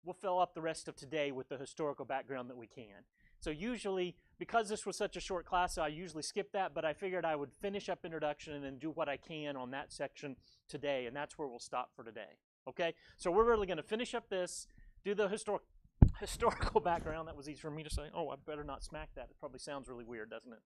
we'll fill up the rest of today with the historical background that we can. So usually, because this was such a short class, I usually skip that, but I figured I would finish up introduction and then do what I can on that section today, and that's where we'll stop for today. Okay? So we're really going to finish up this, do the historical background. That was easy for me to say. Oh, I better not smack that. It probably sounds really weird, doesn't it?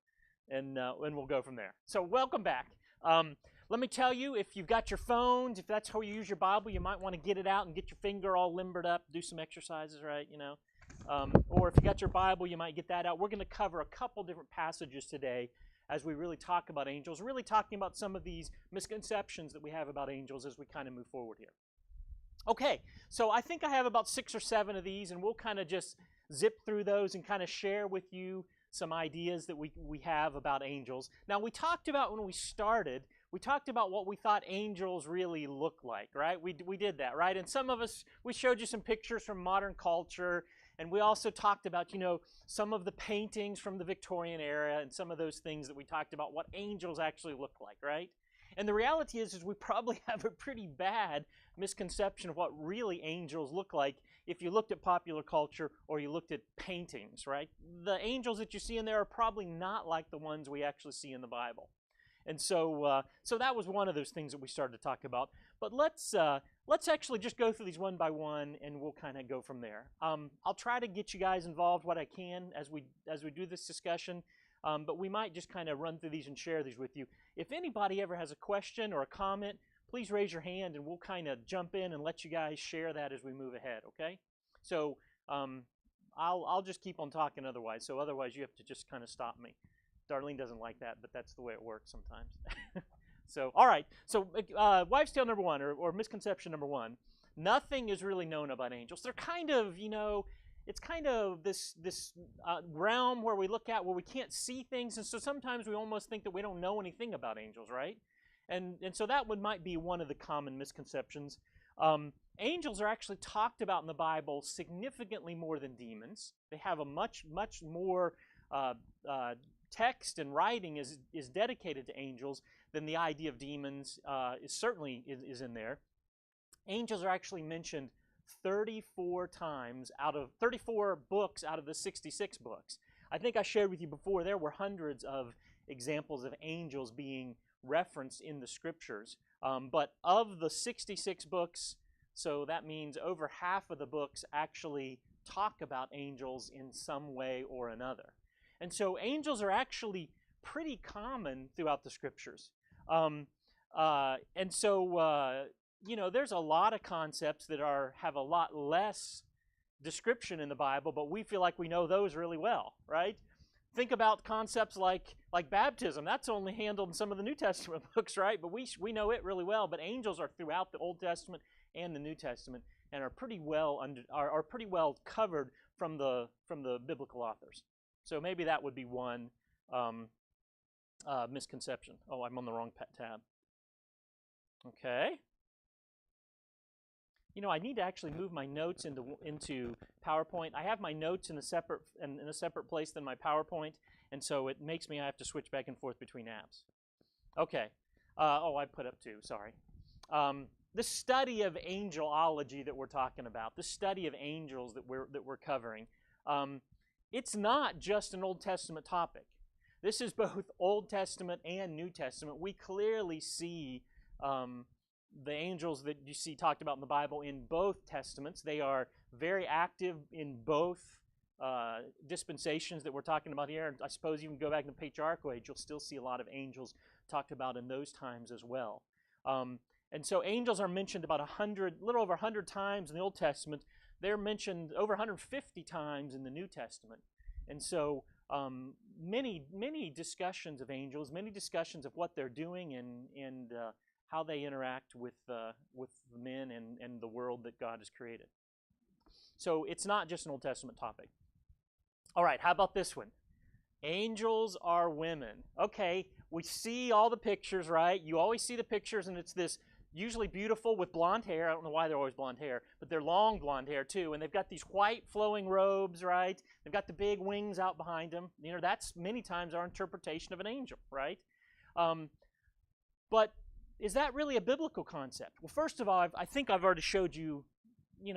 And we'll go from there. So welcome back. Let me tell you, if you've got your phones, if that's how you use your Bible, you might want to get it out and get your finger all limbered up, do some exercises, right? You know, or if you got your Bible, you might get that out. We're going to cover a couple different passages today as we really talk about angels, really talking about some of these misconceptions that we have about angels as we kind of move forward here. Okay, so I think I have about 6 or 7 of these, and we'll kind of just zip through those and kind of share with you some ideas that we have about angels. Now, we talked about when we started, we talked about what we thought angels really look like, right? We did that, right? And some of us, we showed you some pictures from modern culture, and we also talked about, you know, some of the paintings from the Victorian era and some of those things that we talked about, what angels actually look like, right? And the reality is we probably have a pretty bad misconception of what really angels look like if you looked at popular culture or you looked at paintings, right? The angels that you see in there are probably not like the ones we actually see in the Bible. And so that was one of those things that we started to talk about. But let's actually just go through these one by one, and we'll kind of go from there. I'll try to get you guys involved what I can as we do this discussion. But we might just kind of run through these and share these with you. If anybody ever has a question or a comment, please raise your hand, and we'll kind of jump in and let you guys share that as we move ahead, okay? So I'll just keep on talking otherwise. So otherwise, you have to just kind of stop me. Darlene doesn't like that, but that's the way it works sometimes. So, all right. So wives' tale number 1, or misconception number 1, nothing is really known about angels. They're kind of, you know, it's kind of this realm where we look at where we can't see things, and so sometimes we almost think that we don't know anything about angels, right? And so that might be one of the common misconceptions. Angels are actually talked about in the Bible significantly more than demons. They have a much more text and writing is dedicated to angels than the idea of demons is in there. Angels are actually mentioned 34 times out of 34 books out of the 66 books. I think I shared with you before there were hundreds of examples of angels being referenced in the scriptures. But of the 66 books, so that means over half of the books actually talk about angels in some way or another. And so angels are actually pretty common throughout the scriptures. You know, there's a lot of concepts that have a lot less description in the Bible, but we feel like we know those really well, right? Think about concepts like baptism. That's only handled in some of the New Testament books, right? But we know it really well. But angels are throughout the Old Testament and the New Testament, and are pretty well covered from the biblical authors. So maybe that would be one misconception. Oh, I'm on the wrong tab. Okay. You know, I need to actually move my notes into PowerPoint. I have my notes in a separate place than my PowerPoint, and so it makes me I have to switch back and forth between apps. Okay. I put up 2. Sorry. The study of angelology that we're talking about, the study of angels that we're covering, it's not just an Old Testament topic. This is both Old Testament and New Testament. We clearly see the angels that you see talked about in the Bible in both testaments. They are very active in both dispensations that we're talking about here. I suppose even go back to the patriarchal age, you'll still see a lot of angels talked about in those times as well. And so angels are mentioned about a little over 100 times in the Old Testament. They're mentioned over 150 times in the New Testament. And so many discussions of angels, many discussions of what they're doing and how they interact with men and the world that God has created. So it's not just an Old Testament topic. All right, how about this one? Angels are women. Okay, we see all the pictures, right? You always see the pictures, and it's this usually beautiful with blonde hair. I don't know why they're always blonde hair, but they're long blonde hair too. And they've got these white flowing robes, right? They've got the big wings out behind them. You know, that's many times our interpretation of an angel, right? But is that really a biblical concept? Well, first of all, I think I've already showed you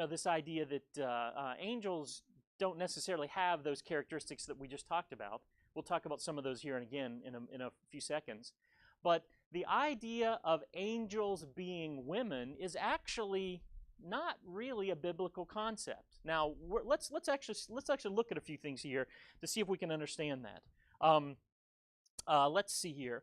this idea that angels don't necessarily have those characteristics that we just talked about. We'll talk about some of those here and again in a few seconds. But the idea of angels being women is actually not really a biblical concept. Now, let's actually look at a few things here to see if we can understand that. Let's see here.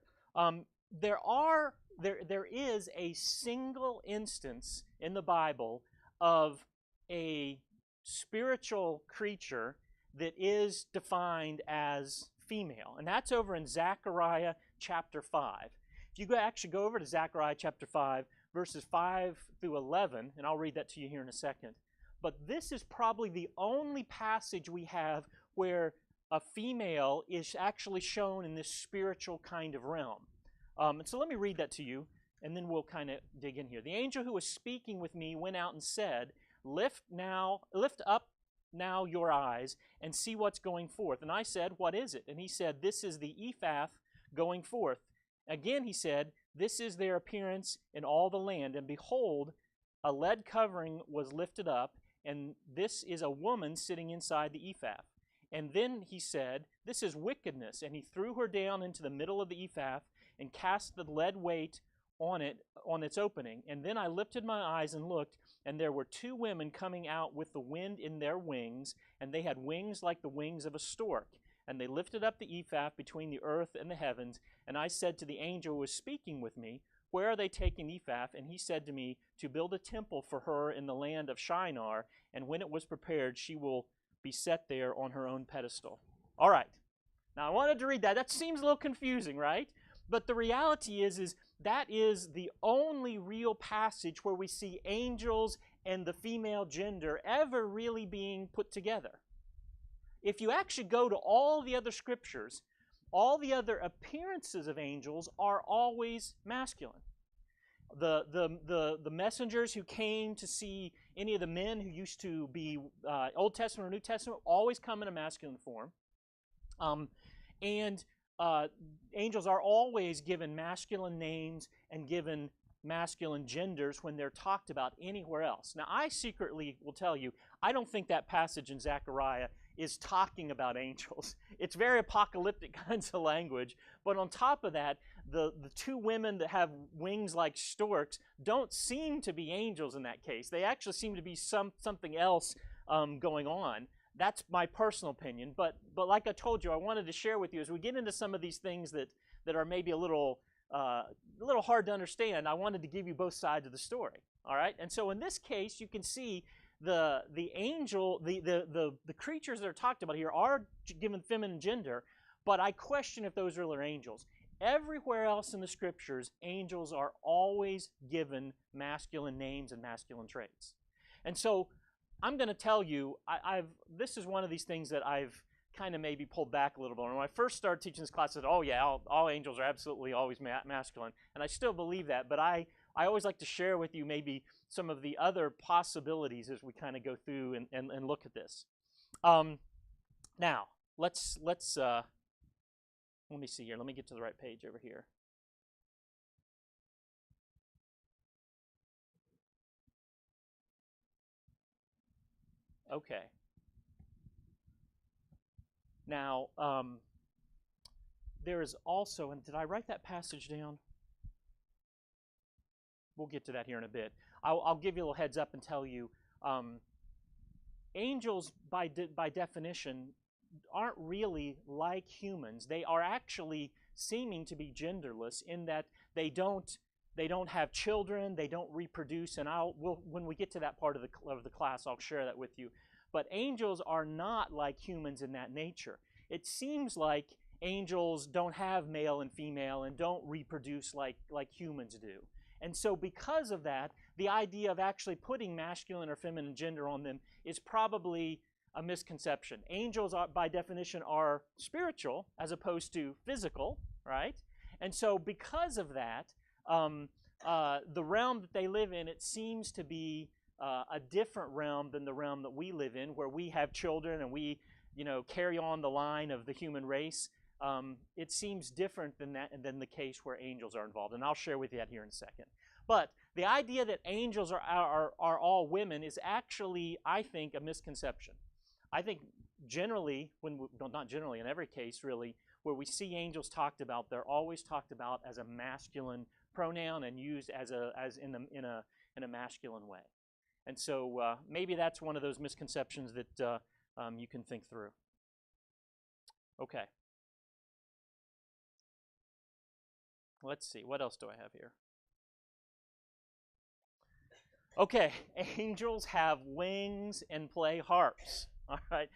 There is a single instance in the Bible of a spiritual creature that is defined as female, and that's over in Zechariah chapter 5. If you actually go over to Zechariah chapter 5, verses 5 through 11, and I'll read that to you here in a second, but this is probably the only passage we have where a female is actually shown in this spiritual kind of realm. And so let me read that to you, and then we'll kind of dig in here. The angel who was speaking with me went out and said, Lift up now your eyes and see what's going forth. And I said, What is it? And he said, This is the ephah going forth. Again he said, This is their appearance in all the land. And behold, a lead covering was lifted up, and this is a woman sitting inside the ephah. And then he said, This is wickedness. And he threw her down into the middle of the ephah and cast the lead weight on its opening. And then I lifted my eyes and looked, and there were two women coming out with the wind in their wings, and they had wings like the wings of a stork. And they lifted up the ephah between the earth and the heavens. And I said to the angel who was speaking with me, Where are they taking ephah? And he said to me, To build a temple for her in the land of Shinar, and when it was prepared, she will be set there on her own pedestal. All right. Now, I wanted to read that. That seems a little confusing, right? But the reality is that is the only real passage where we see angels and the female gender ever really being put together. If you actually go to all the other scriptures, all the other appearances of angels are always masculine. The messengers who came to see any of the men who used to be Old Testament or New Testament always come in a masculine form. Angels are always given masculine names and given masculine genders when they're talked about anywhere else. Now, I secretly will tell you, I don't think that passage in Zechariah is talking about angels. It's very apocalyptic kinds of language, but on top of that, the two women that have wings like storks don't seem to be angels in that case. They actually seem to be something else going on. That's my personal opinion, but like I told you, I wanted to share with you as we get into some of these things that are maybe a little hard to understand. I wanted to give you both sides of the story. All right, and so in this case, you can see the angel, the creatures that are talked about here are given feminine gender, but I question if those really are angels. Everywhere else in the scriptures, angels are always given masculine names and masculine traits, and so I'm going to tell you, this is one of these things that I've kind of maybe pulled back a little bit. When I first started teaching this class, I said, oh yeah, all angels are absolutely always masculine. And I still believe that, but I always like to share with you maybe some of the other possibilities as we kind of go through and look at this. Now, let's let me see here. Let me get to the right page over here. Okay. Now, there is also, and did I write that passage down? We'll get to that here in a bit. I'll give you a little heads up and tell you, angels, by definition, aren't really like humans. They are actually seeming to be genderless in that they don't have children, they don't reproduce, and when we get to that part of the class, I'll share that with you. But angels are not like humans in that nature. It seems like angels don't have male and female and don't reproduce like humans do. And so because of that, the idea of actually putting masculine or feminine gender on them is probably a misconception. Angels, by definition, are spiritual as opposed to physical, right? And so because of that, the realm that they live in, it seems to be a different realm than the realm that we live in, where we have children and we, carry on the line of the human race. It seems different than the case where angels are involved, and I'll share with you that here in a second. But the idea that angels are all women is actually, I think, a misconception. I think generally, well, not generally, in every case really, where we see angels talked about, they're always talked about as a masculine pronoun and used as in a masculine way. And so maybe that's one of those misconceptions that you can think through. Okay. Let's see. What else do I have here? Okay. Angels have wings and play harps. All right.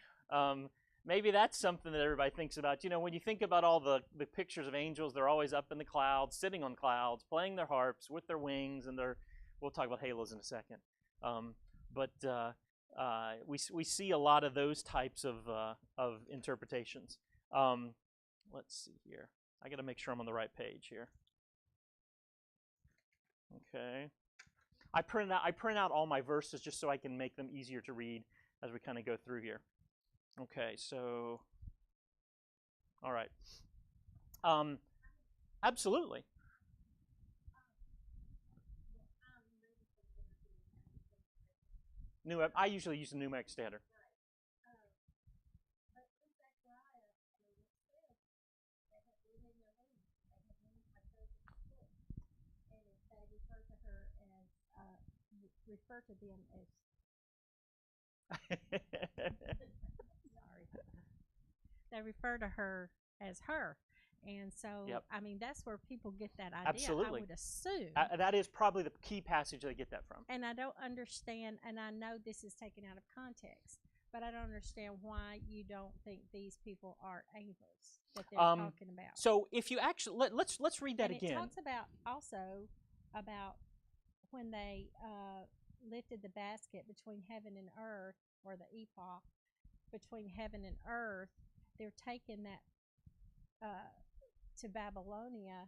Maybe that's something that everybody thinks about. You know, when you think about all the pictures of angels, they're always up in the clouds, sitting on clouds, playing their harps with their wings and their. We'll talk about halos in a second. We see a lot of those types of interpretations. Let's see here. I got to make sure I'm on the right page here. Okay. I print out all my verses just so I can make them easier to read as we kind of go through here. Okay, so all right. Absolutely. I usually use the numeric standard. Refer to them as sorry. They refer to her as her. And so, yep. I mean, that's where people get that idea. Absolutely. I would assume. That is probably the key passage they get that from. And I don't understand, and I know this is taken out of context, but I don't understand why you don't think these people are angels that they're talking about. So if you actually, let's read that again. It talks about also about when they lifted the basket between heaven and earth, or the ephah between heaven and earth, they're taking that to Babylonia.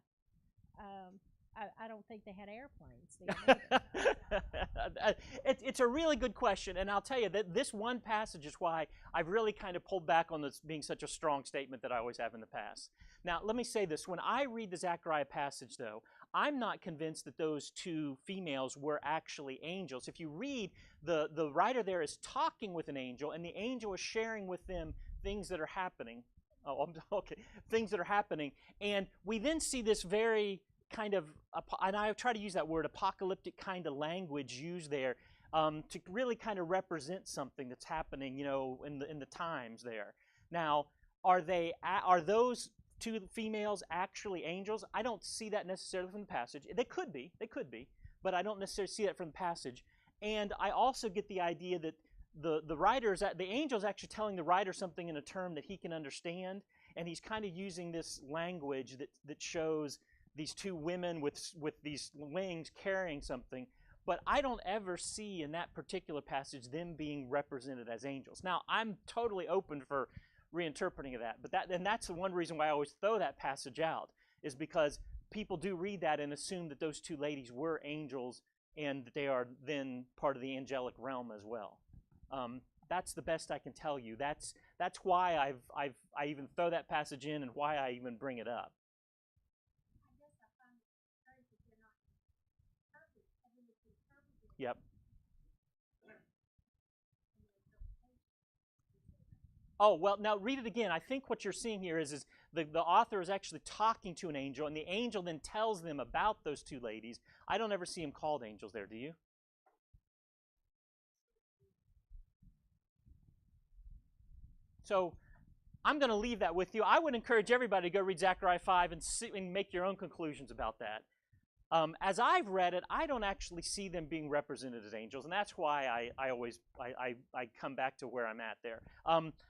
I don't think they had airplanes there. It's a really good question, and I'll tell you that this one passage is why I've really kind of pulled back on this being such a strong statement that I always have in the past. Now, let me say this. When I read the Zechariah passage, though, I'm not convinced that those two females were actually angels. If you read, the writer there is talking with an angel, and the angel is sharing with them things that are happening. Oh, okay. Things that are happening. And we then see this very kind of, and I try to use that word, apocalyptic kind of language used there to really kind of represent something that's happening, you know, in the times there. Now, are those two females actually angels? I don't see that necessarily from the passage. They could be, but I don't necessarily see that from the passage. And I also get the idea that the angel is actually telling the writer something in a term that he can understand, and he's kind of using this language that shows these two women with these wings carrying something. But I don't ever see in that particular passage them being represented as angels. Now, I'm totally open for reinterpreting of that, but that's the one reason why I always throw that passage out, is because people do read that and assume that those two ladies were angels and that they are then part of the angelic realm as well. That's the best I can tell you. That's why I even throw that passage in and why I even bring it up. Yep. Oh, well, now read it again. I think what you're seeing here is the author is actually talking to an angel, and the angel then tells them about those two ladies. I don't ever see them called angels there, do you? So I'm going to leave that with you. I would encourage everybody to go read Zechariah 5 and make your own conclusions about that. As I've read it, I don't actually see them being represented as angels, and that's why I always come back to where I'm at there.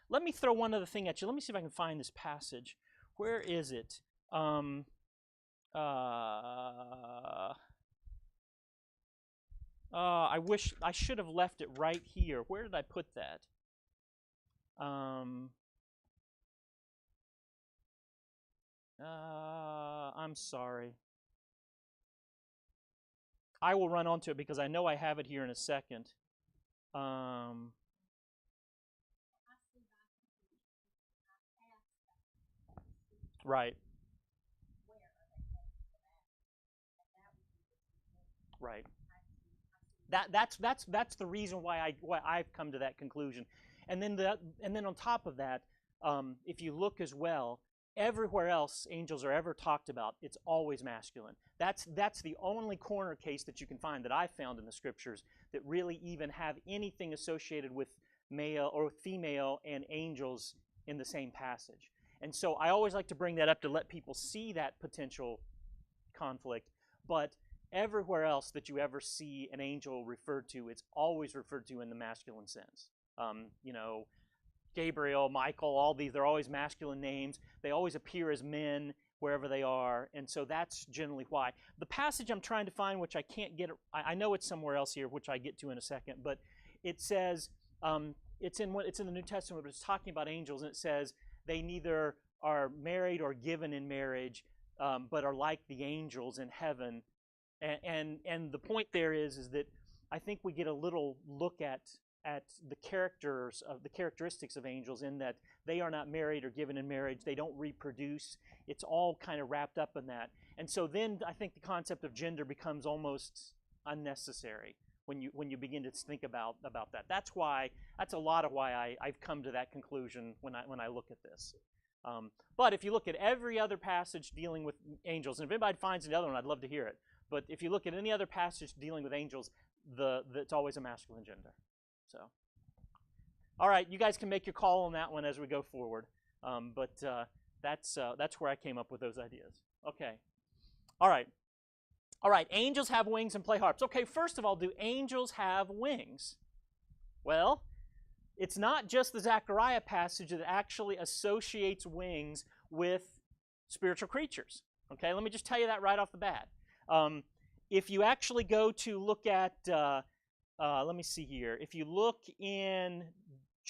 Let me throw one other thing at you. Let me see if I can find this passage. Where is it? I wish I should have left it right here. Where did I put that? I'm sorry. I will run onto it because I know I have it here in a second. Right. Right. That's the reason why I've come to that conclusion. And then on top of that, if you look as well, everywhere else angels are ever talked about, it's always masculine. That's the only corner case that you can find that I've found in the scriptures that really even have anything associated with male or female and angels in the same passage. And so I always like to bring that up to let people see that potential conflict. But everywhere else that you ever see an angel referred to, it's always referred to in the masculine sense. You know, Gabriel, Michael, all these, they're always masculine names. They always appear as men wherever they are, and so that's generally why. The passage I'm trying to find, which I can't get, I know it's somewhere else here, which I get to in a second, but it says, it's in the New Testament, but it's talking about angels, and it says they neither are married or given in marriage, but are like the angels in heaven. And the point there is that I think we get a little look at the characteristics of angels, in that they are not married or given in marriage. They don't reproduce. It's all kind of wrapped up in that. And so then I think the concept of gender becomes almost unnecessary when you begin to think about that. That's a lot of why I've come to that conclusion when I look at this. But if you look at every other passage dealing with angels, and if anybody finds another one, I'd love to hear it. But if you look at any other passage dealing with angels, it's always a masculine gender. So, all right, you guys can make your call on that one as we go forward. But that's where I came up with those ideas. Okay. All right. All right, angels have wings and play harps. Okay, first of all, do angels have wings? Well, it's not just the Zechariah passage that actually associates wings with spiritual creatures. Okay, let me just tell you that right off the bat. If you actually go to look at, let me see here. If you look in,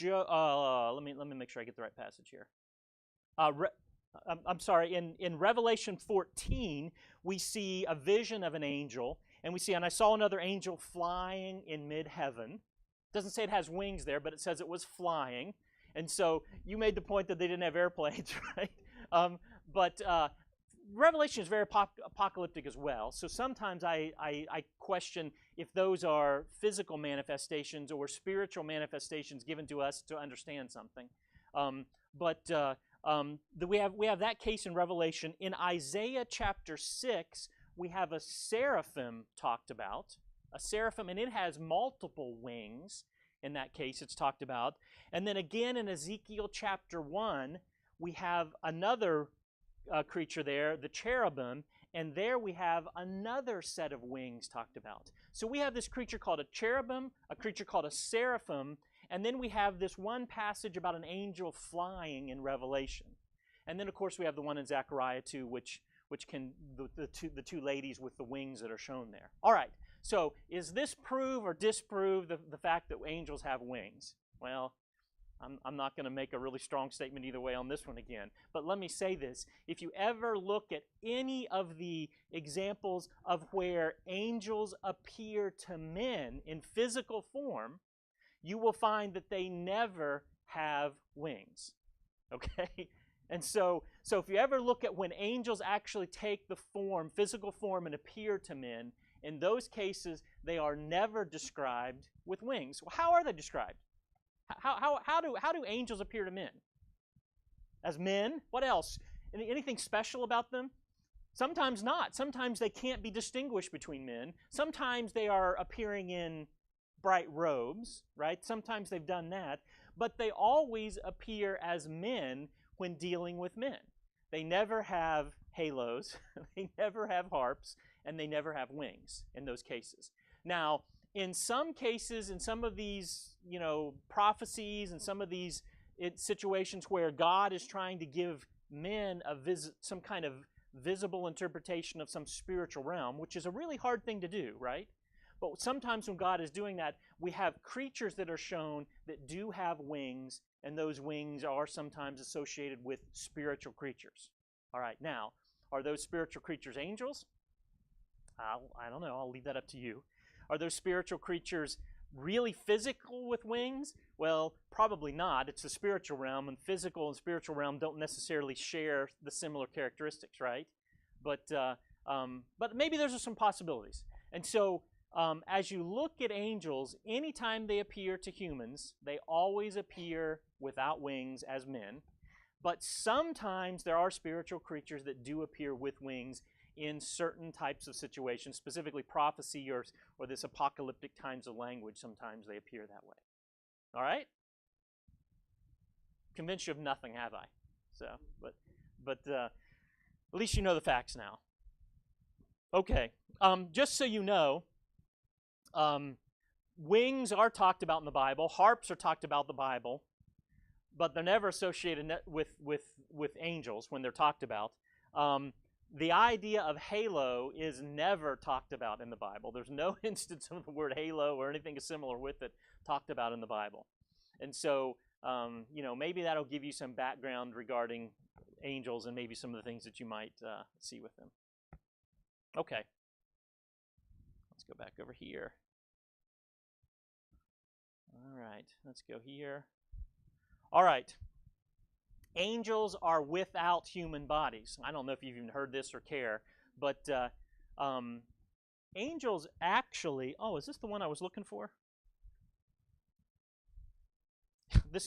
let me make sure I get the right passage here. I'm sorry, in Revelation 14, we see a vision of an angel, and I saw another angel flying in mid-heaven. It doesn't say it has wings there, but it says it was flying. And so you made the point that they didn't have airplanes, right? But Revelation is very apocalyptic as well. So sometimes I question if those are physical manifestations or spiritual manifestations given to us to understand something. We have that case in Revelation. In Isaiah chapter 6, we have a seraphim talked about. A seraphim, and it has multiple wings. In that case, it's talked about. And then again in Ezekiel chapter 1, we have another creature there, the cherubim, and there we have another set of wings talked about. So we have this creature called a cherubim, a creature called a seraphim, and then we have this one passage about an angel flying in Revelation. And then, of course, we have the one in Zechariah 2, which can, the two ladies with the wings that are shown there. All right, so is this prove or disprove the fact that angels have wings? Well, I'm not going to make a really strong statement either way on this one again. But let me say this. If you ever look at any of the examples of where angels appear to men in physical form, you will find that they never have wings. Okay? And so if you ever look at when angels actually take the form, physical form, and appear to men, in those cases, they are never described with wings. Well, how are they described? How do angels appear to men? As men? What else? Anything special about them? Sometimes not. Sometimes they can't be distinguished between men. Sometimes they are appearing in bright robes, right? Sometimes they've done that. But they always appear as men when dealing with men. They never have halos, they never have harps, and they never have wings in those cases. Now, in some cases, in some of these, prophecies and some of these situations where God is trying to give men some kind of visible interpretation of some spiritual realm, which is a really hard thing to do, right? But sometimes when God is doing that, we have creatures that are shown that do have wings, and those wings are sometimes associated with spiritual creatures. All right, now, are those spiritual creatures angels? I don't know. I'll leave that up to you. Are those spiritual creatures really physical with wings? Well, probably not. It's the spiritual realm, and physical and spiritual realm don't necessarily share the similar characteristics, right? But maybe there's some possibilities. And so as you look at angels, anytime they appear to humans, they always appear without wings as men. But sometimes there are spiritual creatures that do appear with wings in certain types of situations, specifically prophecy or this apocalyptic times of language. Sometimes they appear that way. All right? Convinced you of nothing, have I? So, but at least you know the facts now. Okay. Just so you know, wings are talked about in the Bible. Harps are talked about in the Bible, but they're never associated with angels when they're talked about. The idea of halo is never talked about in the Bible. There's no instance of the word halo or anything similar with it talked about in the Bible. And so, maybe that'll give you some background regarding angels and maybe some of the things that you might see with them. Okay. Let's go back over here. All right, let's go here. All right. Angels are without human bodies. I don't know if you've even heard this or care, but angels actually... Oh, is this the one I was looking for?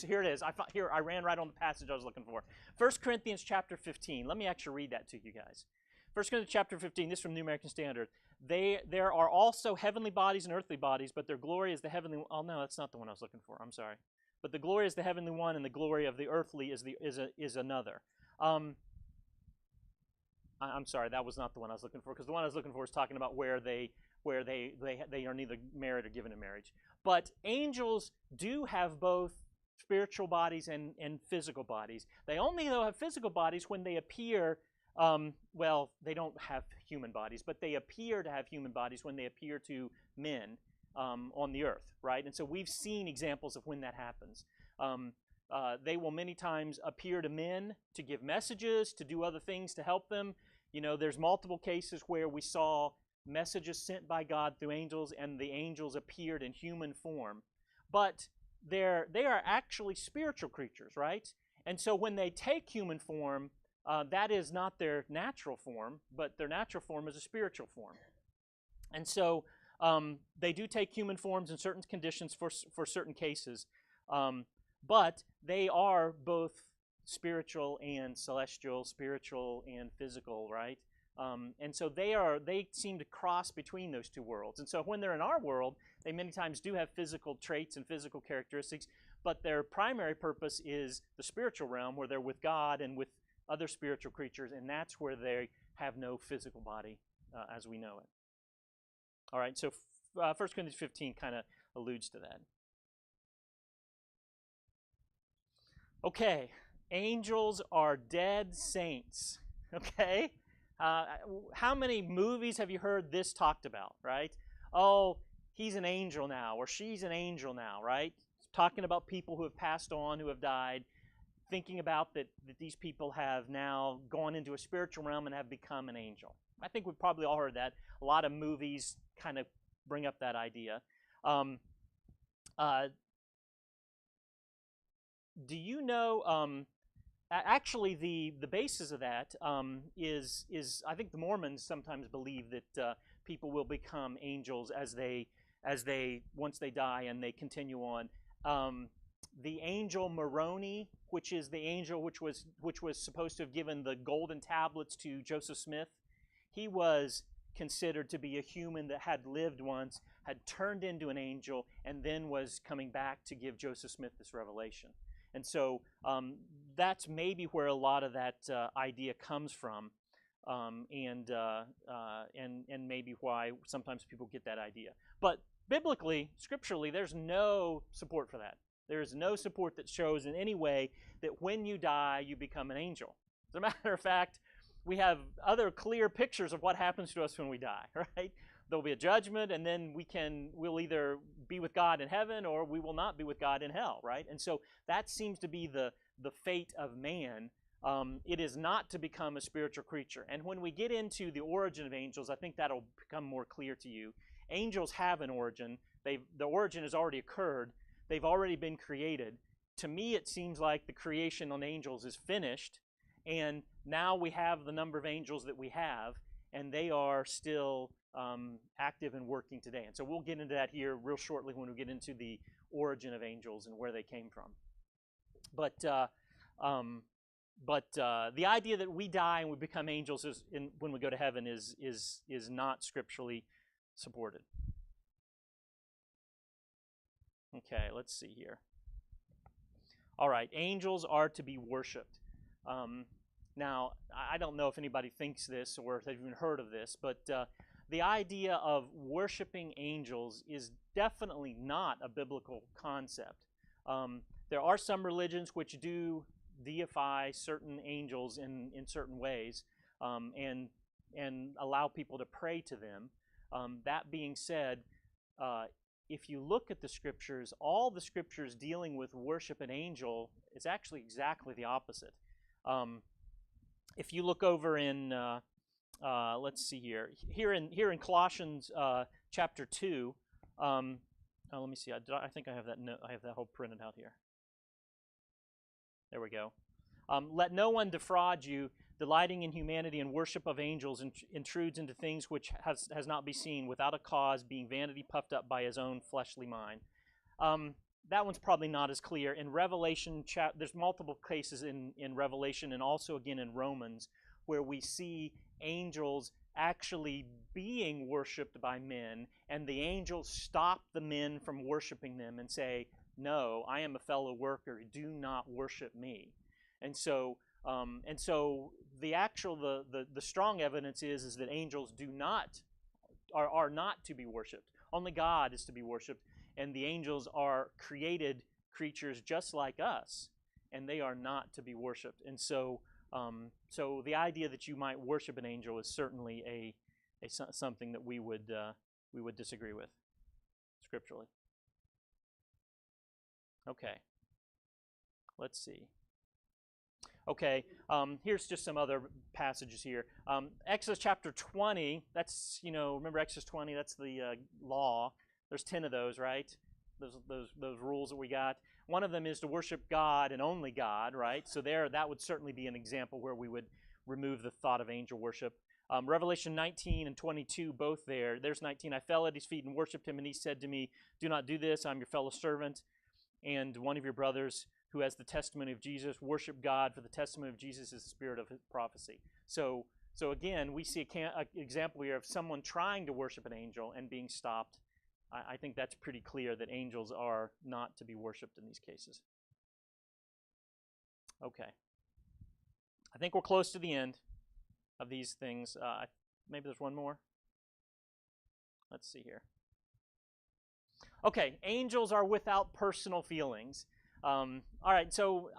Here it is. I ran right on the passage I was looking for. 1 Corinthians chapter 15. Let me actually read that to you guys. 1 Corinthians chapter 15, this is from New American Standard. There are also heavenly bodies and earthly bodies, but their glory is the heavenly... Oh, no, that's not the one I was looking for. I'm sorry. But the glory is the heavenly one, and the glory of the earthly is another. I'm sorry, that was not the one I was looking for, because the one I was looking for is talking about where they are neither married or given in marriage. But angels do have both spiritual bodies and physical bodies. They only, though, have physical bodies when they appear... they don't have human bodies, but they appear to have human bodies when they appear to men on the earth, right? And so we've seen examples of when that happens. They will many times appear to men to give messages, to do other things to help them. There's multiple cases where we saw messages sent by God through angels, and the angels appeared in human form. But they are actually spiritual creatures, right? And so when they take human form, that is not their natural form, but their natural form is a spiritual form. And so they do take human forms in certain conditions for certain cases, but they are both spiritual and celestial, spiritual and physical, right? And so they seem to cross between those two worlds. And so when they're in our world, they many times do have physical traits and physical characteristics, but their primary purpose is the spiritual realm, where they're with God and with other spiritual creatures, and that's where they have no physical body as we know it. All right, so 1 Corinthians 15 kind of alludes to that. Okay, angels are dead saints, okay? How many movies have you heard this talked about, right? Oh, he's an angel now, or she's an angel now, right? Talking about people who have passed on, who have died, thinking about that these people have now gone into a spiritual realm and have become an angel. I think we've probably all heard that. A lot of movies kind of bring up that idea. Do you know, actually the basis of that is I think the Mormons sometimes believe that people will become angels as they once they die and they continue on. The angel Moroni, which is the angel which was supposed to have given the golden tablets to Joseph Smith, he was considered to be a human that had lived once, had turned into an angel, and then was coming back to give Joseph Smith this revelation. And so that's maybe where a lot of that idea comes from, and maybe why sometimes people get that idea. But biblically, scripturally, there's no support for that. There is no support that shows in any way that when you die, you become an angel. As a matter of fact, we have other clear pictures of what happens to us when we die, right? There'll be a judgment, and then we'll either be with God in heaven or we will not be with God in hell, right? And so that seems to be the fate of man. It is not to become a spiritual creature. And when we get into the origin of angels, I think that'll become more clear to you. Angels have an origin. The origin has already occurred. They've already been created. To me, it seems like the creation on angels is finished, and now we have the number of angels that we have, and they are still active and working today. And so we'll get into that here real shortly when we get into the origin of angels and where they came from. But the idea that we die and we become angels when we go to heaven is not scripturally supported. Okay, let's see here. All right, angels are to be worshipped. Now, I don't know if anybody thinks this or if they've even heard of this, but the idea of worshiping angels is definitely not a biblical concept. There are some religions which do deify certain angels in certain ways and allow people to pray to them. That being said, if you look at the scriptures, all the scriptures dealing with worship an angel is actually exactly the opposite. If you look over in, let's see here in Colossians chapter 2, let me see. I think I have that. I have that whole printed out here. There we go. Let no one defraud you, delighting in humanity and worship of angels, intrudes into things which has not been seen, without a cause, being vanity puffed up by his own fleshly mind. That one's probably not as clear. In Revelation, there's multiple cases in Revelation and also again in Romans where we see angels actually being worshipped by men, and the angels stop the men from worshiping them and say, "No, I am a fellow worker. Do not worship me." And so the strong evidence is that angels are not to be worshipped. Only God is to be worshipped, and the angels are created creatures just like us, and they are not to be worshipped. And so the idea that you might worship an angel is certainly something that we would disagree with scripturally. Okay, let's see. Okay, here's just some other passages here. Exodus chapter 20, that's, remember Exodus 20, that's the law. There's 10 of those, right? Those rules that we got. One of them is to worship God and only God, right? So that would certainly be an example where we would remove the thought of angel worship. Revelation 19 and 22, both there. There's 19, I fell at his feet and worshiped him, and he said to me, "Do not do this, I'm your fellow servant, and one of your brothers who has the testimony of Jesus. Worship God, for the testimony of Jesus is the spirit of his prophecy." So again, we see an example here of someone trying to worship an angel and being stopped. I think that's pretty clear that angels are not to be worshipped in these cases. Okay. I think we're close to the end of these things. Maybe there's one more. Let's see here. Okay, angels are without personal feelings. All right, so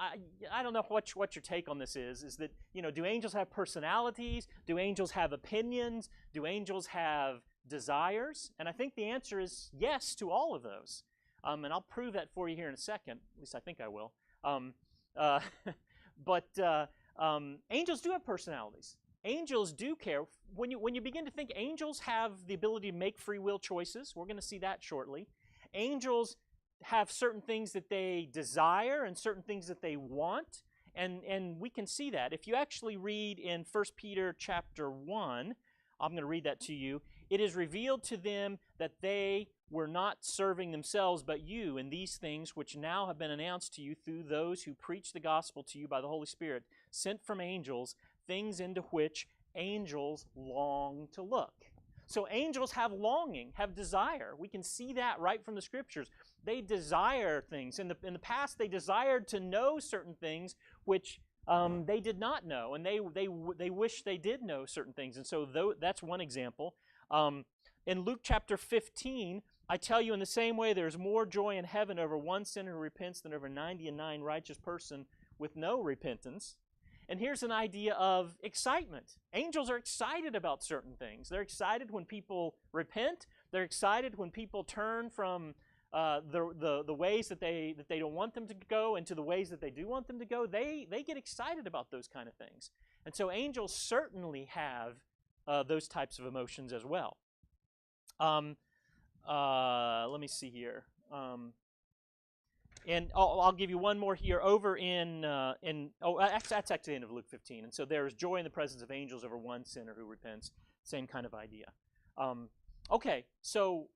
I don't know what your take on this is that, do angels have personalities? Do angels have opinions? Do angels have desires? And I think the answer is yes to all of those. And I'll prove that for you here in a second. At least I think I will. But angels do have personalities. Angels do care. When you begin to think, angels have the ability to make free will choices. We're going to see that shortly. Angels have certain things that they desire and certain things that they want, and we can see that. If you actually read in 1 Peter chapter 1, I'm going to read that to you. It is revealed to them that they were not serving themselves but you in these things which now have been announced to you through those who preach the gospel to you by the Holy Spirit, sent from angels, things into which angels long to look. So angels have longing, have desire. We can see that right from the scriptures. They desire things. In the past, they desired to know certain things which they did not know, and they wish they did know certain things. And so that's one example. In Luke chapter 15, I tell you in the same way, there's more joy in heaven over one sinner who repents than over 99 righteous person with no repentance. And here's an idea of excitement. Angels are excited about certain things. They're excited when people repent. They're excited when people turn from the ways that they don't want them to go into the ways that they do want them to go. They get excited about those kind of things. And so angels certainly have those types of emotions as well. Let me see here. And I'll give you one more here. Over that's actually the end of Luke 15. And so there is joy in the presence of angels over one sinner who repents. Same kind of idea. Okay, so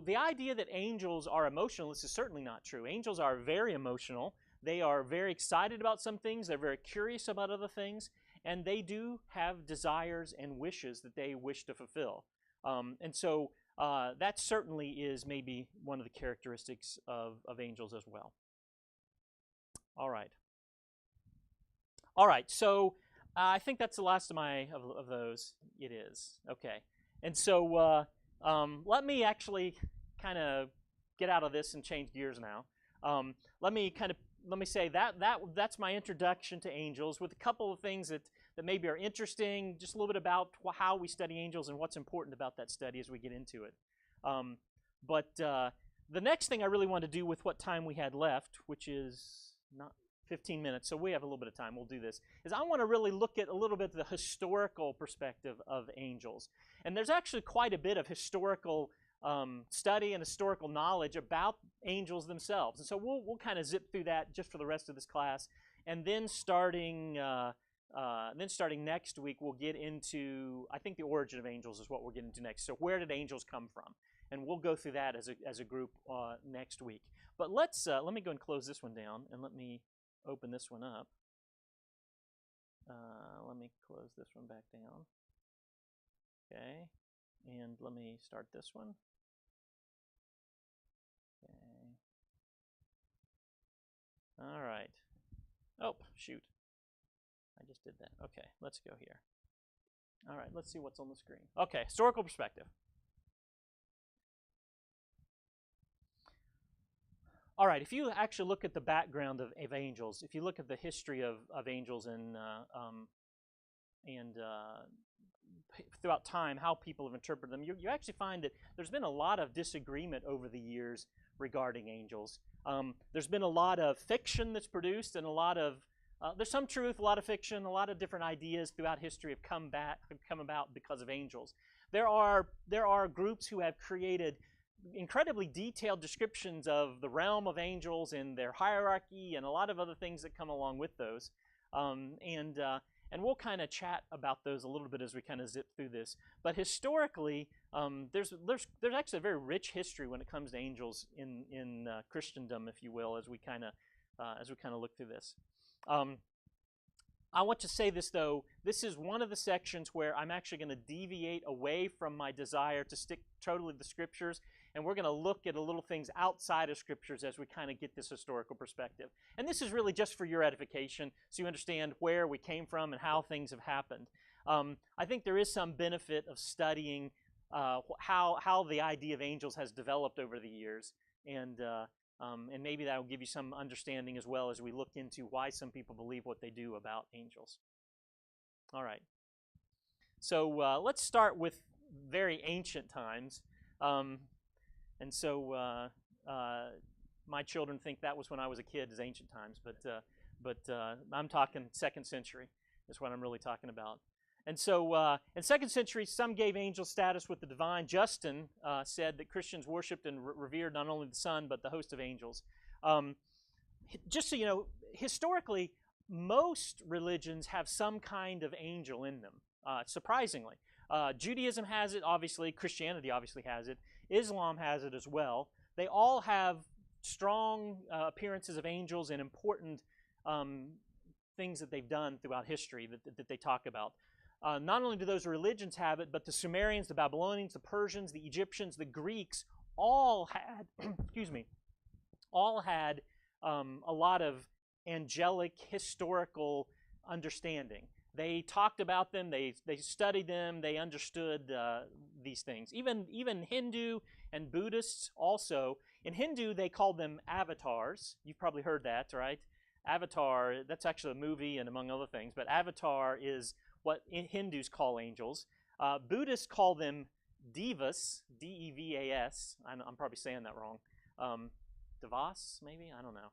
the idea that angels are emotionless is certainly not true. Angels are very emotional. They are very excited about some things. They're very curious about other things, and they do have desires and wishes that they wish to fulfill. And so that certainly is maybe one of the characteristics of angels as well. All right. All right, so I think that's the last of of those. It is. Okay. And so let me actually kind of get out of this and change gears now. Let me say that's my introduction to angels with a couple of things that maybe are interesting, just a little bit about how we study angels and what's important about that study as we get into it. But the next thing I really want to do with what time we had left, which is not 15 minutes, so we have a little bit of time, we'll do this, is I want to really look at a little bit the historical perspective of angels. And there's actually quite a bit of historical study and historical knowledge about angels themselves. And so we'll kind of zip through that just for the rest of this class. And then starting next week, we'll get into, I think the origin of angels is what we'll get into next. So where did angels come from? And we'll go through that as a group next week. But let me go and close this one down, and let me open this one up. Let me close this one back down. Okay, and let me start this one. Okay. All right. Oh, shoot. I just did that. Okay, let's go here. All right, let's see what's on the screen. Okay, historical perspective. All right, if you actually look at the background of angels, if you look at the history of angels and throughout time, how people have interpreted them, you actually find that there's been a lot of disagreement over the years regarding angels. There's been a lot of fiction that's produced, and a lot of there's some truth, a lot of fiction, a lot of different ideas throughout history have come about because of angels. There are groups who have created incredibly detailed descriptions of the realm of angels and their hierarchy and a lot of other things that come along with those. And we'll kind of chat about those a little bit as we kind of zip through this. But historically, there's actually a very rich history when it comes to angels in Christendom, if you will, as we kind of look through this. I want to say this, though. This is one of the sections where I'm actually going to deviate away from my desire to stick totally to the Scriptures, and we're going to look at a little things outside of Scriptures as we kind of get this historical perspective. And this is really just for your edification, so you understand where we came from and how things have happened. I think there is some benefit of studying how the idea of angels has developed over the years, and maybe that will give you some understanding as well as we look into why some people believe what they do about angels. All right. So let's start with very ancient times. And so my children think that was when I was a kid, is ancient times, but I'm talking 2nd century is what I'm really talking about. And so in 2nd century, some gave angel status with the divine. Justin said that Christians worshipped and revered not only the Son, but the host of angels. Just so you know, historically, most religions have some kind of angel in them, surprisingly. Judaism has it, obviously. Christianity obviously has it. Islam has it as well. They all have strong appearances of angels and important things that they've done throughout history that they talk about. Not only do those religions have it, but the Sumerians, the Babylonians, the Persians, the Egyptians, the Greeks all had, a lot of angelic historical understanding. They talked about them, they studied them, they understood these things. Even Hindu and Buddhists also. In Hindu, they call them avatars. You've probably heard that, right? Avatar, that's actually a movie and among other things, but avatar is what Hindus call angels. Buddhists call them devas, D-E-V-A-S. I'm probably saying that wrong. Devas, maybe? I don't know.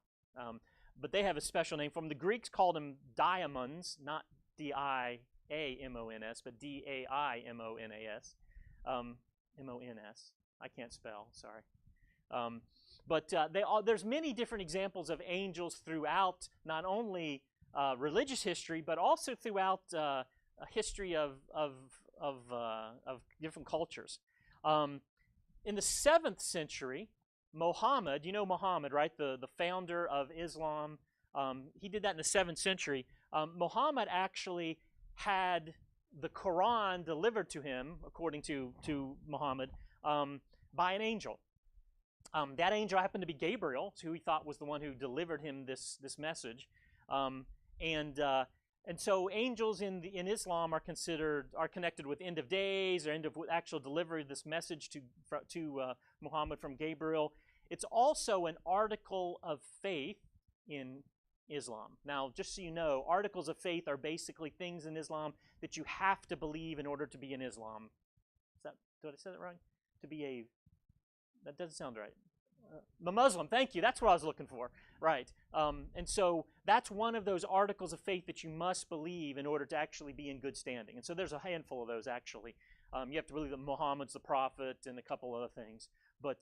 But they have a special name for them. The Greeks called them diamons, not D-I-A-M-O-N-S, but D-A-I-M-O-N-A-S. M-O-N-S. I can't spell, sorry. But there's many different examples of angels throughout not only religious history, but also throughout a history of different cultures. In the 7th century, Muhammad, you know Muhammad, right? The founder of Islam. He did that in the 7th century. Muhammad actually had the Quran delivered to him, according to Muhammad, by an angel. That angel happened to be Gabriel, who he thought was the one who delivered him this message. And so angels in Islam are connected with end of days or end of actual delivery of this message to Muhammad from Gabriel. It's also an article of faith in Islam. Now, just so you know, articles of faith are basically things in Islam that you have to believe in order to be in Islam. Did I say that wrong? That doesn't sound right. The Muslim, thank you. That's what I was looking for. Right. And so that's one of those articles of faith that you must believe in order to actually be in good standing. And so there's a handful of those, actually. You have to believe that Muhammad's the prophet and a couple other things. But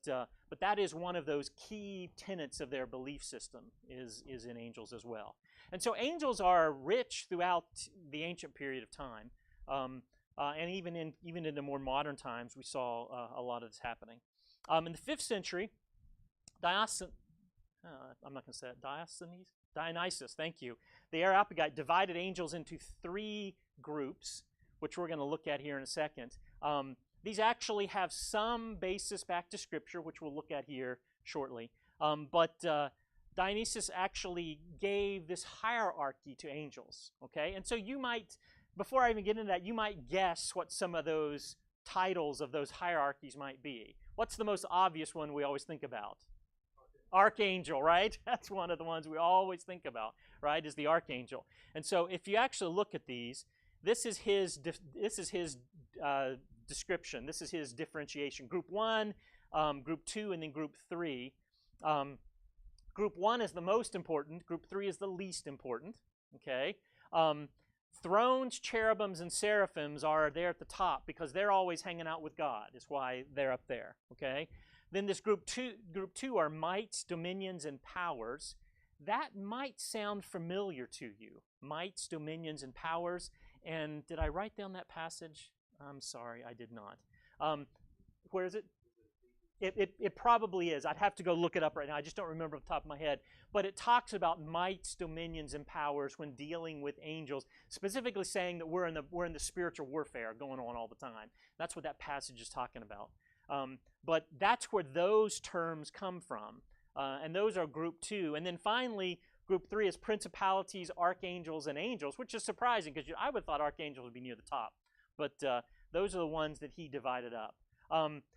that is one of those key tenets of their belief system is in angels as well. And so angels are rich throughout the ancient period of time. And even in the more modern times, we saw a lot of this happening. In the 5th century, Dionysus, thank you. The Areopagite divided angels into 3 groups, which we're going to look at here in a second. These actually have some basis back to Scripture, which we'll look at here shortly. But Dionysus actually gave this hierarchy to angels, okay? And so you might, before I even get into that, you might guess what some of those titles of those hierarchies might be. What's the most obvious one we always think about? Archangel, right? That's one of the ones we always think about, right? Is the archangel. And so, if you actually look at these, this is his description. This is his differentiation. Group 1, Group 2, and then Group 3. Group 1 is the most important. Group 3 is the least important. Okay. Thrones, cherubims, and seraphims are there at the top because they're always hanging out with God. That's why they're up there. Okay. Then this group two are mights, dominions, and powers. That might sound familiar to you. Mights, dominions, and powers. And did I write down that passage? I'm sorry, I did not. Where is it? It probably is. I'd have to go look it up right now. I just don't remember off the top of my head. But it talks about mights, dominions, and powers when dealing with angels, specifically saying that we're in the spiritual warfare going on all the time. That's what that passage is talking about. But that's where those terms come from. And those are group 2. And then finally, group 3 is principalities, archangels, and angels, which is surprising because I would have thought archangels would be near the top. But those are the ones that he divided up.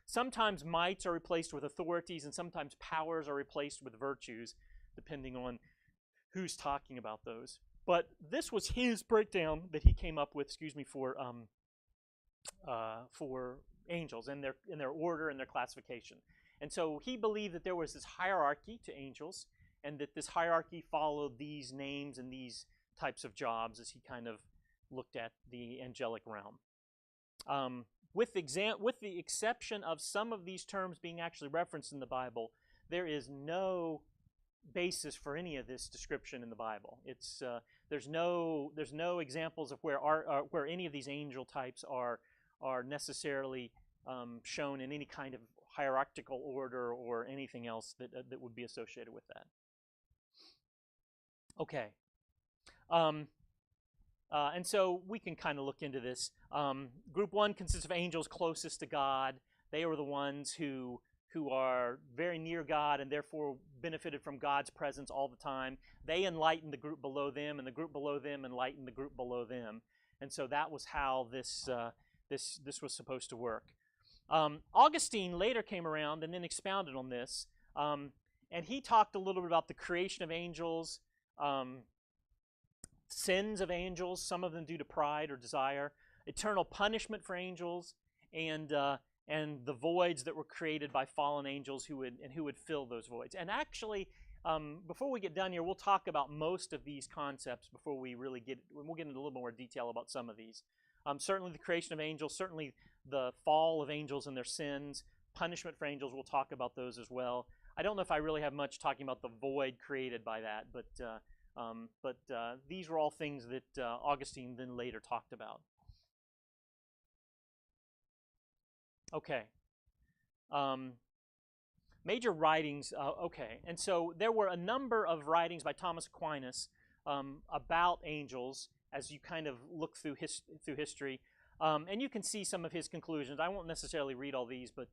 Sometimes mights are replaced with authorities, and sometimes powers are replaced with virtues, depending on who's talking about those. But this was his breakdown that he came up with, for angels and their order and their classification. And so he believed that there was this hierarchy to angels, and that this hierarchy followed these names and these types of jobs as he kind of looked at the angelic realm. With the exception of some of these terms being actually referenced in the Bible, there is no basis for any of this description in the Bible. There's no examples of where any of these angel types are necessarily shown in any kind of hierarchical order or anything else that would be associated with that. Okay. And so we can kind of look into this. Group 1 consists of angels closest to God. They are the ones who are very near God and therefore benefited from God's presence all the time. They enlighten the group below them, and the group below them enlighten the group below them. And so that was how this was supposed to work. Augustine later came around and then expounded on this. And he talked a little bit about the creation of angels, sins of angels, some of them due to pride or desire, eternal punishment for angels, and the voids that were created by fallen angels who would fill those voids. And actually, before we get done here, we'll talk about most of these concepts before we'll get into a little more detail about some of these. Certainly the creation of angels, certainly the fall of angels and their sins, punishment for angels, we'll talk about those as well. I don't know if I really have much talking about the void created by that, but these were all things that Augustine then later talked about. Okay, Major writings, okay. And so there were a number of writings by Thomas Aquinas about angels as you kind of look through history. And you can see some of his conclusions. I won't necessarily read all these, but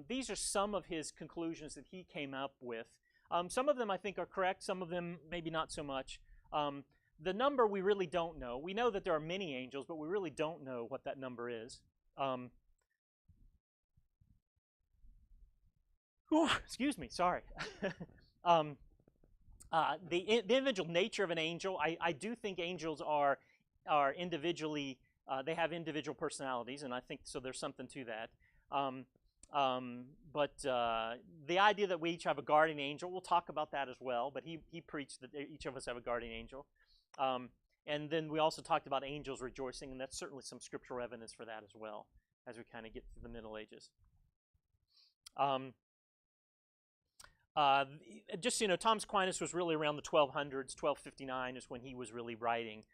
these are some of his conclusions that he came up with. Some of them I think are correct, some of them maybe not so much. The number we really don't know. We know that there are many angels, but we really don't know what that number is. Excuse me, sorry. The individual nature of an angel, I do think angels are individually, they have individual personalities, and I think so there's something to that. But the idea that we each have a guardian angel, we'll talk about that as well, but he preached that each of us have a guardian angel. And then we also talked about angels rejoicing, and that's certainly some scriptural evidence for that as well, as we kind of get through the Middle Ages. Just so you know, Thomas Aquinas was really around the 1200s. 1259 is when he was really writing.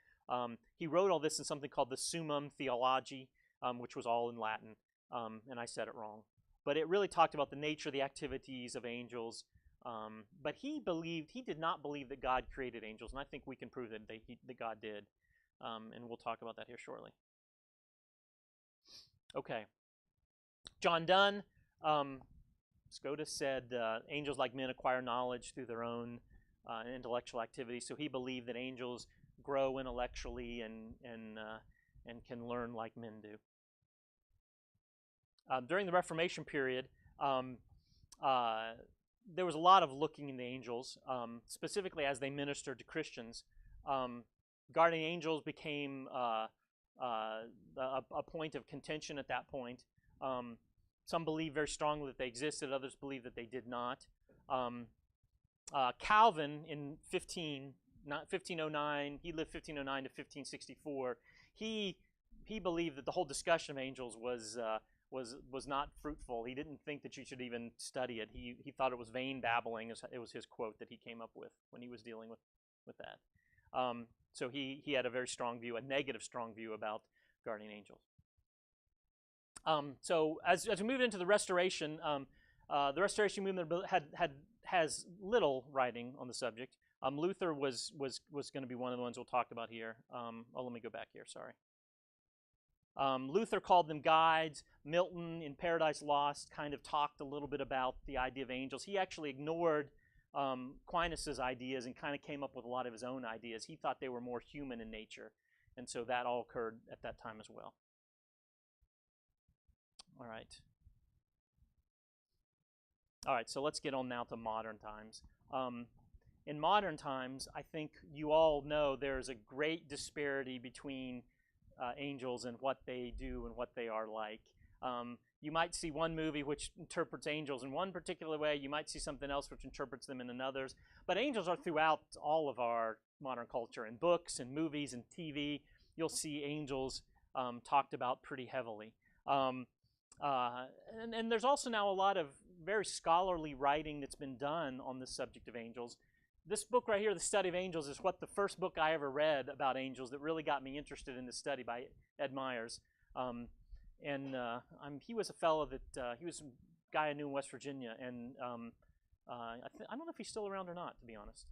He wrote all this in something called the Summum Theologiae, which was all in Latin, and I said it wrong. But it really talked about the nature of the activities of angels. But he did not believe that God created angels, and I think we can prove that God did. And we'll talk about that here shortly. Okay. John Donne. Scotus said angels like men acquire knowledge through their own intellectual activity. So he believed that angels grow intellectually and can learn like men do. During the Reformation period, there was a lot of looking in the angels, specifically as they ministered to Christians. Guardian angels became a point of contention at that point. Some believe very strongly that they existed. Others believe that they did not. Calvin in 1509, he lived 1509 to 1564. He believed that the whole discussion of angels was not fruitful. He didn't think that you should even study it. He thought it was vain babbling. It was his quote that he came up with when he was dealing with that. So he had a very strong view, a negative strong view about guardian angels. So as we moved into the Restoration movement has little writing on the subject. Luther was going to be one of the ones we'll talk about here. Let me go back here. Sorry. Luther called them guides. Milton in Paradise Lost kind of talked a little bit about the idea of angels. He actually ignored Aquinas' ideas and kind of came up with a lot of his own ideas. He thought they were more human in nature, and so that all occurred at that time as well. All right, so let's get on now to modern times. In modern times, I think you all know there's a great disparity between angels and what they do and what they are like. You might see one movie which interprets angels in one particular way. You might see something else which interprets them in another's. But angels are throughout all of our modern culture. In books and movies and TV, you'll see angels talked about pretty heavily. And there's also now a lot of very scholarly writing that's been done on the subject of angels. This book right here, The Study of Angels, is the first book I ever read about angels that really got me interested in this study by Ed Myers. He was a fellow that, he was a guy I knew in West Virginia, and I don't know if he's still around or not, to be honest.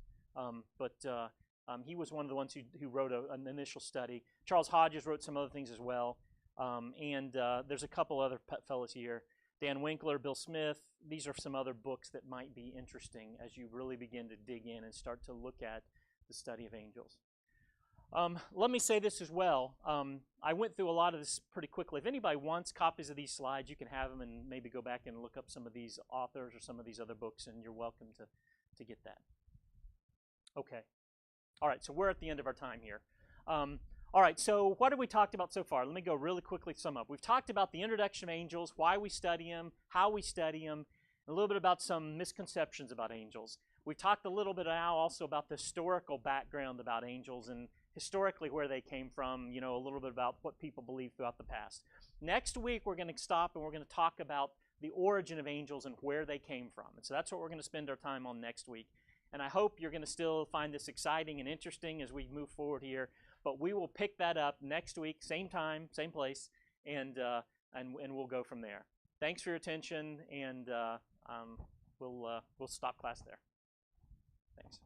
He was one of the ones who wrote an initial study. Charles Hodges wrote some other things as well. There's a couple other fellows here. Dan Winkler, Bill Smith. These are some other books that might be interesting as you really begin to dig in and start to look at the study of angels. Let me say this as well. I went through a lot of this pretty quickly. If anybody wants copies of these slides, you can have them and maybe go back and look up some of these authors or some of these other books, and you're welcome to get that. Okay. All right, so we're at the end of our time here. All right, so what have we talked about so far? Let me go really quickly sum up. We've talked about the introduction of angels, why we study them, how we study them, a little bit about some misconceptions about angels. We've talked a little bit now also about the historical background about angels and historically where they came from, a little bit about what people believe throughout the past. Next week, we're going to stop and we're going to talk about the origin of angels and where they came from. And so that's what we're going to spend our time on next week. And I hope you're going to still find this exciting and interesting as we move forward here. But we will pick that up next week, same time, same place, and we'll go from there. thanks for your attention, and we'll stop class there. Thanks.